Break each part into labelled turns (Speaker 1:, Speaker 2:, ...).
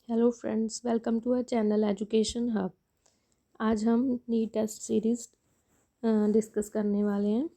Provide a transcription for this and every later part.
Speaker 1: Hello friends, welcome to our channel education hub. आज हम NEET test series discuss करने वाले हैं।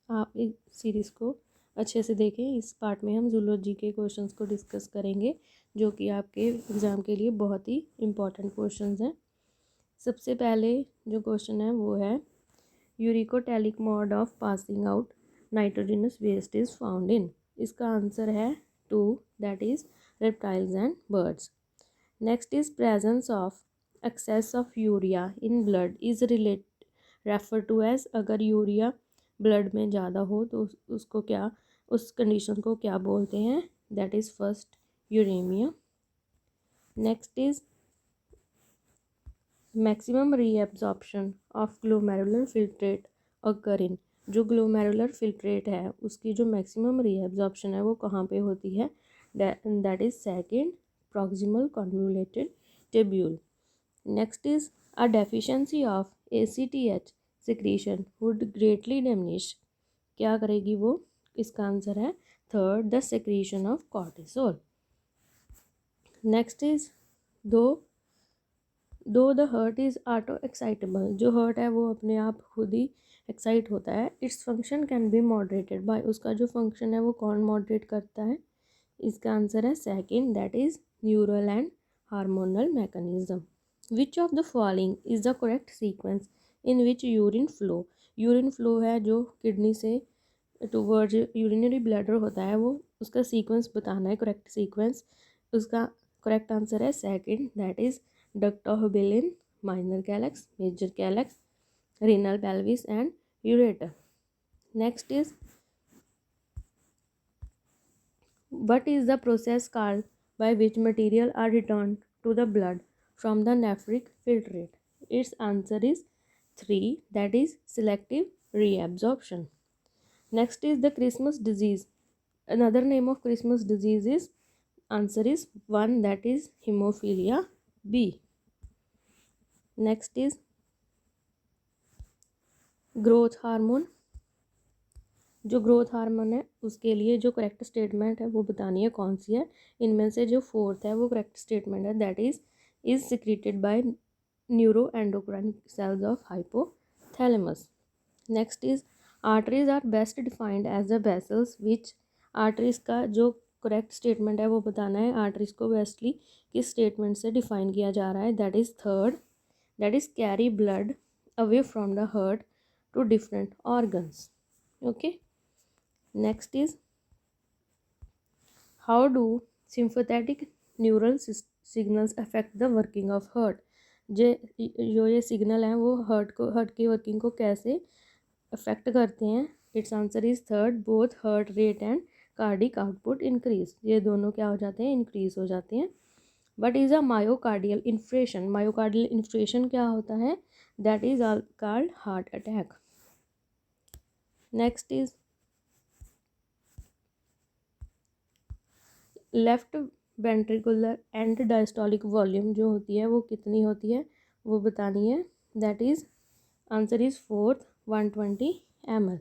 Speaker 1: आप इस सीरीज़ को अच्छे से देखें। इस पार्ट में हम जूलॉजी के क्वेश्चंस को डिस्कस करेंगे, जो कि आपके एग्ज़ाम के लिए बहुत ही इम्पॉर्टेंट क्वेश्चंस हैं। सबसे पहले जो क्वेश्चन है वो है, uricotelic mode of passing out nitrogenous waste is found in. इसका आंसर है 2, that is reptiles and birds. Next is presence of excess of urea in blood is referred to as। अगर यूरिया ब्लड में ज़्यादा हो तो उसको क्या, उस कंडीशन को क्या बोलते हैं? That is first uremia. Next is maximum reabsorption of glomerular filtrate occur in. जो ग्लोमेरुलर फिल्ट्रेट है उसकी जो मैक्सिमम रीएब्जॉर्प्शन है वो कहाँ पे होती है? That is second proximal convoluted tubule. Next is a deficiency of ACTH secretion would greatly diminish। क्या करेगी वो? इसका आंसर है third, the secretion of cortisol। Next is दो the heart is auto excitable. जो हर्ट है वो अपने आप खुद ही एक्साइट होता है। Its function can be moderated by. उसका जो फंक्शन है वो कौन मॉडरेट करता है? इसका आंसर है second, that is neural and hormonal mechanism. Which of the following is the correct sequence in which urine flow. Urine flow है जो किडनी से टूवर्ड्स यूरिनरी ब्लैडर होता है, वो उसका सीक्वेंस बताना है, करेक्ट सीक्वेंस। उसका करेक्ट आंसर है second, that is duct of Bellini, minor calyx, major calyx, renal pelvis and ureter. Next is what is the process called by which material are returned to the blood from the nephric filtrate? Its answer is 3, that is selective reabsorption. Next is the Christmas disease. Another name of Christmas disease is, answer is 1, that is hemophilia B. Next is growth hormone। जो growth hormone है उसके लिए जो correct statement है वो बतानी है कौन सी है। इनमें से जो फोर्थ है वो करेक्ट स्टेटमेंट है, that is secreted by neuro endocrine cells of hypothalamus. Next is arteries are best defined as the vessels which. Arteries का जो करेक्ट स्टेटमेंट है वो बताना है, आर्टरीज को बेस्टली किस स्टेटमेंट से डिफाइन किया जा रहा है? That is third, that is carry blood away from the heart to different organs. Okay, next is how do sympathetic neural signals affect the working of heart। जो ये सिग्नल हैं वो हार्ट की वर्किंग को कैसे अफेक्ट करते हैं? It's answer is third, both heart rate and cardiac output increase. ये दोनों क्या हो जाते हैं? इंक्रीज हो जाते हैं। But is a myocardial infarction. Myocardial infarction क्या होता है? That is called heart attack. Next is left ventricular end diastolic volume जो होती है वो कितनी होती है वो बतानी है। That is answer is fourth, 120 ml।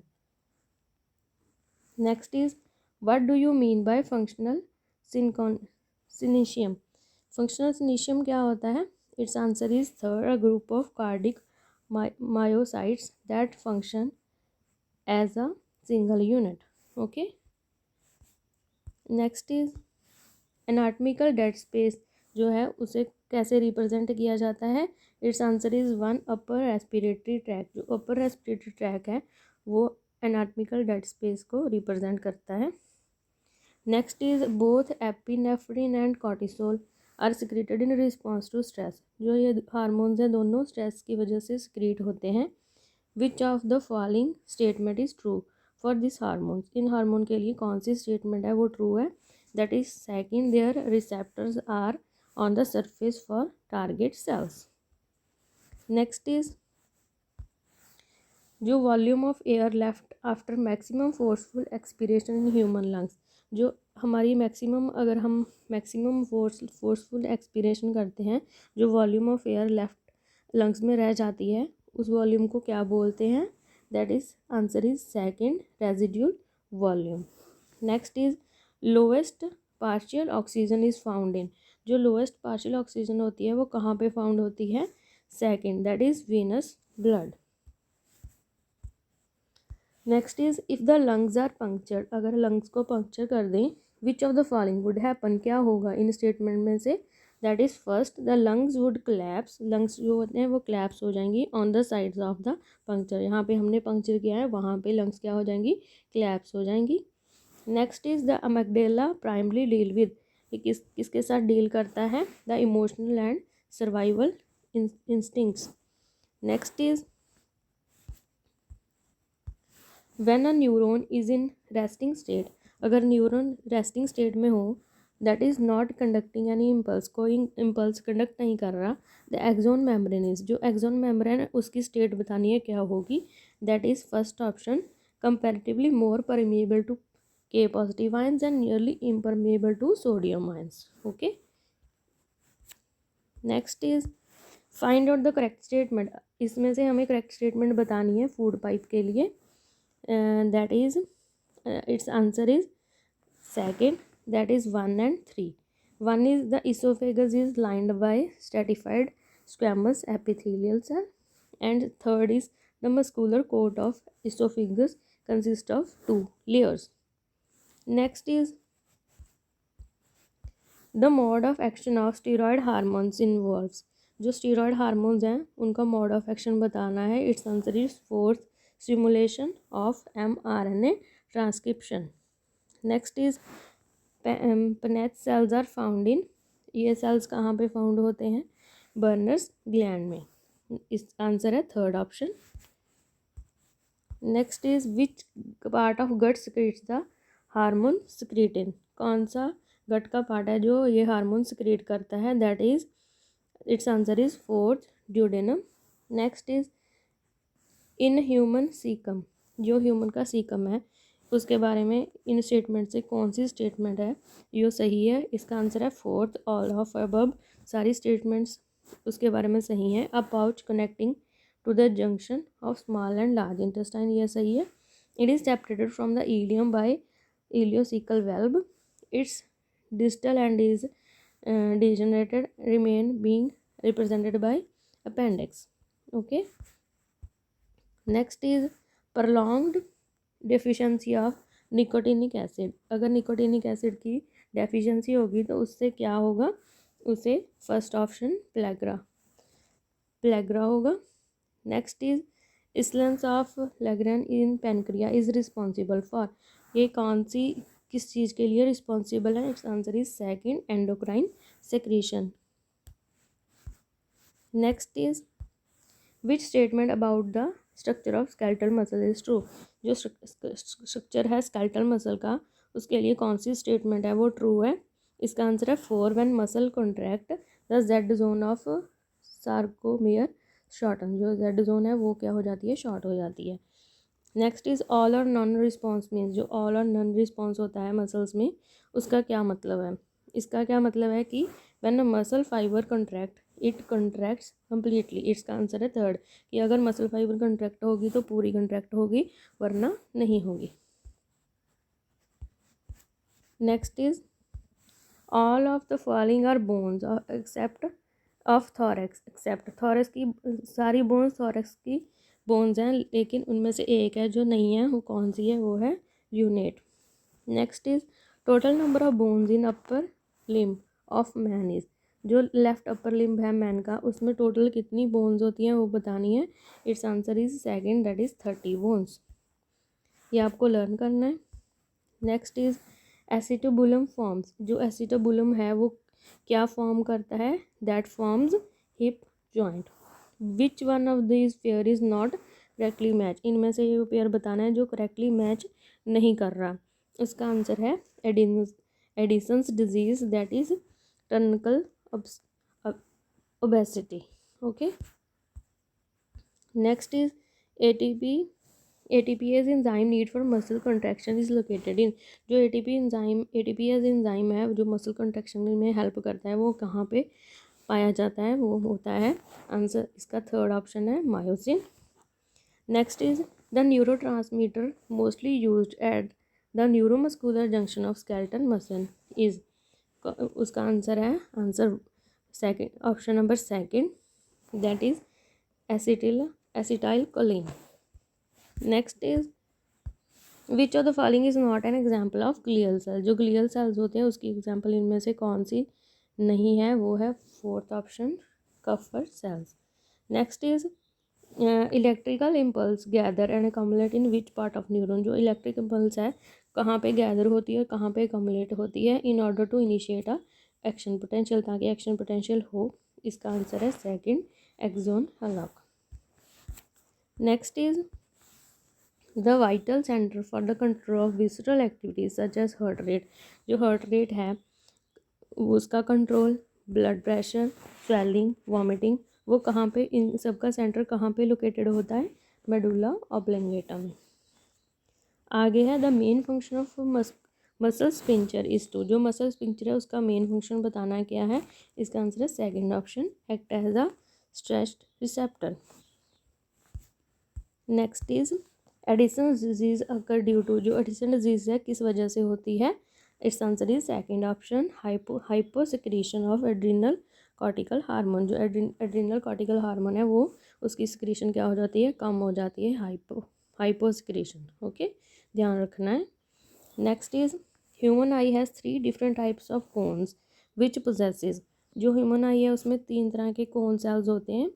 Speaker 1: Next is what do you mean by functional syncytium. Functional syncytium क्या होता है? Its answer is third, a group of cardiac myocytes that function as a single unit. Okay, next is anatomical dead space जो है उसे कैसे represent किया जाता है? Its answer is 1, upper respiratory tract. जो अपर रेस्पिरेटरी ट्रैक है वो एनाटॉमिकल डेड स्पेस को रिप्रेजेंट करता है। Next is both epinephrine and cortisol are secreted in response to stress. जो ये हार्मोन्स हैं दोनों स्ट्रेस की वजह से सिक्रीट होते हैं। विच of the following statement is true for this hormones. In hormone के लिए कौन सी स्टेटमेंट है वो ट्रू है? That is second, their receptors are on the surface for target cells। Next is जो volume of air left after maximum forceful expiration in human lungs. जो हमारी maximum, अगर हम मैक्सिमम फोर्सफुल एक्सपीरेशन करते हैं, जो volume of air left lungs में रह जाती है उस वॉल्यूम को क्या बोलते हैं? That is answer is second, residual volume. Next is lowest partial oxygen is found in. जो लोएस्ट पार्शियल ऑक्सीजन होती है वो कहाँ पे फाउंड होती है? Second, that is venous blood. Next is if the lungs are punctured, अगर lungs को पंक्चर कर दें, which of the following would happen, क्या होगा इन स्टेटमेंट में से? That is first, the lungs would collapse, lungs जो होते हैं वो क्लैप्स हो जाएंगी on the sides of the puncture, यहाँ पे हमने पंक्चर किया है वहाँ पे लंग्स क्या हो जाएंगी? क्लैप्स हो जाएंगी। Next is the amygdala primary deal with, किसके साथ डील करता है? The emotional and survival instincts. Next is when a neuron is in resting state, अगर न्यूरॉन रेस्टिंग स्टेट में हो, that is not conducting any impulse, कोई impulse conduct नहीं कर रहा, द एक्सोन मेम्ब्रेन इज, जो एक्सोन मेम्ब्रेन है उसकी स्टेट बतानी है क्या होगी? That is first option, comparatively more permeable to के positive ions and nearly impermeable to sodium ions. Okay, next is find out the correct statement, इसमें से हमें करेक्ट स्टेटमेंट बतानी है फूड पाइप के लिए। That is its answer is second, that is 1 and 3. 1 is the esophagus is lined by stratified squamous epithelial cell, and third is the muscular coat of esophagus consists of 2 layers. Next is the mode of action of steroid hormones involves, जो steroid hormones हैं उनका mode of action बताना है। Its answer is fourth, stimulation of mRNA transcription. Next is Paneth cells are found in, ये cells कहाँ पे found होते हैं? Burners gland में, इस आंसर है third option. Next is which part of gut secretes the hormone secretin, कौन सा गट का पार्ट है जो ये हार्मोन secrete करता है? That is it's answer is fourth, duodenum. Next is in human caecum, जो ह्यूमन का सीकम है उसके बारे में इन स्टेटमेंट से कौन सी स्टेटमेंट है जो सही है? इसका आंसर है फोर्थ, ऑल ऑफ अबव, सारी स्टेटमेंट्स उसके बारे में सही हैं। A pouch connecting to the junction of small and large intestine, ये सही है। It is separated from the ileum by ileocecal valve, its distal end is degenerated remain being represented by appendix. Okay, next is prolonged deficiency of nicotinic acid, अगर nicotinic acid की deficiency होगी तो उससे क्या होगा? उसे फर्स्ट ऑप्शन प्लेग्रा होगा। Next is islets of Langerhans in pancreas is responsible for, ये कौन सी किस चीज़ के लिए रिस्पॉन्सिबल है? Its answer is second, endocrine secretion. Next is which statement about the structure of skeletal muscle is true, जो स्ट्रक्चर है स्केलेटल मसल का उसके लिए कौन सी स्टेटमेंट है वो ट्रू है? इसका आंसर है four, when muscle contract the Z zone of sarcomere shorten, जो जेड जोन है वो क्या हो जाती है? शॉर्ट हो जाती है। नेक्स्ट इज ऑल और नॉन रिस्पॉन्स मीन्स, जो ऑल और नॉन रिस्पॉन्स होता है मसल्स में उसका क्या मतलब है? इसका क्या मतलब है कि when a muscle fibre contract it contracts completely, इसका आंसर है थर्ड, कि अगर मसल फाइबर कॉन्ट्रैक्ट होगी तो पूरी कॉन्ट्रैक्ट होगी वरना नहीं होगी। Next is all of the following are bones except of thorax, except thorax की सारी बोन्स थॉरेक्स की बोन्स हैं, लेकिन उनमें से एक है जो नहीं है, वो कौन सी है? वो है lunate. Next is total number of bones in upper limb of man is, जो लेफ्ट अपर लिम्ब है मैन का उसमें टोटल कितनी बोन्स होती हैं वो बतानी है। Its answer is second, that is 30 bones, ये आपको लर्न करना है। नेक्स्ट इज एसिटोबुलम फॉर्म्स, जो एसिटोबुलम है वो क्या फॉर्म करता है? That forms hip joint. Which one of this pair is not correctly match, इनमें से ये पेयर बताना है जो करेक्टली मैच नहीं कर रहा। इसका आंसर है Addison's disease, that is truncal obesity. Okay, next is ATPase enzyme need for muscle contraction is located in, जो ATPase enzyme है जो मसल कंट्रैक्शन में हेल्प करता है वो कहाँ पे पाया जाता है? वो होता है, आंसर इसका थर्ड ऑप्शन है myosin. Next is the neurotransmitter mostly used at the neuromuscular junction of skeletal muscle is, उसका आंसर है answer second, option number second, that is acetylcholine. Next is which of the following is not an example of glial cell. जो glial cells होते हैं उसकी example इनमें से कौन सी नहीं है, वो है fourth option Kupffer cells. Next is electrical impulse gather and accumulate in which part of neuron. जो इलेक्ट्रिक इम्पल्स है कहाँ पे गैदर होती है, कहाँ पे अकमुलेट होती है, in order to initiate a action potential, ताकि एक्शन पोटेंशियल हो। इसका आंसर है second, axon hillock. Next is the vital centre for the control of visceral activities such as heart rate. जो हार्ट रेट है उसका control, blood pressure, swelling, vomiting, वो कहाँ पे, इन सब का सेंटर कहाँ पे लोकेटेड होता है, मेडुला ऑब्लिंगेटा में। आगे है the main function of muscle sphincter is to. जो मसल स्पिंचर है उसका मेन फंक्शन बताना है क्या है, इसका आंसर है second option, act as a stress receptor. Next is Addison disease occur due to. जो एडिसन डिजीज है किस वजह से होती है, its answer is second option, hyposecretion of adrenal cortical hormone. जो एड्रिनल कॉर्टिकल हार्मोन है वो उसकी सिक्रीशन क्या हो जाती है, कम हो जाती है, हाइपोसिक्रीशन। ओके, ध्यान रखना है। Next is human I has 3 different types of cones which possesses. जो ह्यूमन आई है उसमें 3 तरह के कोन सेल्स होते हैं,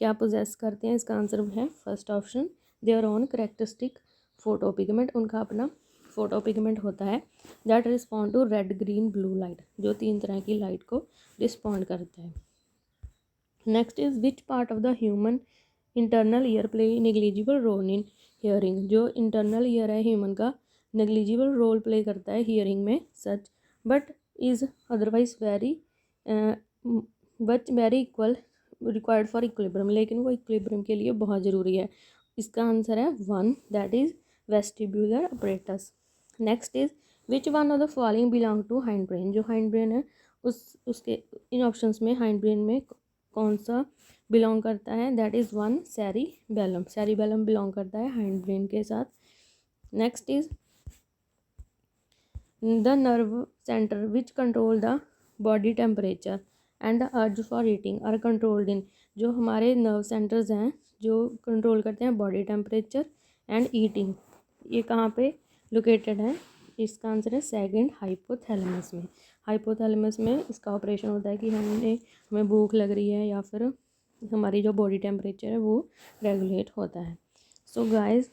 Speaker 1: क्या पोजेस करते हैं, इसका आंसर है first option, their own characteristic photo pigment. उनका अपना फोटो पिगमेंट होता है that respond to red, green, blue light, जो 3 तरह की लाइट को रिस्पॉन्ड करता है। Next is which part of the human internal ear play negligible role in hearing. जो इंटरनल ईयर है ह्यूमन का नेग्लिजिबल रोल प्ले करता है हियरिंग में, such but is otherwise very equal required for equilibrium, लेकिन वो इक्विलिब्रियम के लिए बहुत ज़रूरी है। इसका आंसर है 1, that is vestibular apparatus. Next is which one of the following belong to hind brain. जो हाइंड ब्रेन है उसके इन ऑप्शंस में हाइंड ब्रेन में कौन सा बिलोंग करता है, that is 1, cerebellum. Cerebellum belong करता है हाइंड ब्रेन के साथ। Next is the nerve center which control the body temperature and the urge for eating are controlled in. जो हमारे नर्व सेंटर्स हैं जो कंट्रोल करते हैं बॉडी टेम्परेचर एंड ईटिंग, ये कहाँ पे लोकेटेड है, इसका आंसर है सेकंड, हाइपोथैलेमस में। हाइपोथैलेमस में इसका ऑपरेशन होता है कि हमें भूख लग रही है या फिर हमारी जो बॉडी टेम्परेचर है वो रेगुलेट होता है। सो गाइस,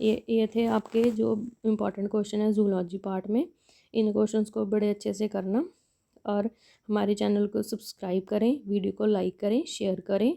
Speaker 1: ये थे आपके जो इम्पोर्टेंट क्वेश्चन है जूलॉजी पार्ट में। इन क्वेश्चंस को बड़े अच्छे से करना और हमारे चैनल को सब्सक्राइब करें, वीडियो को लाइक करें, शेयर करें।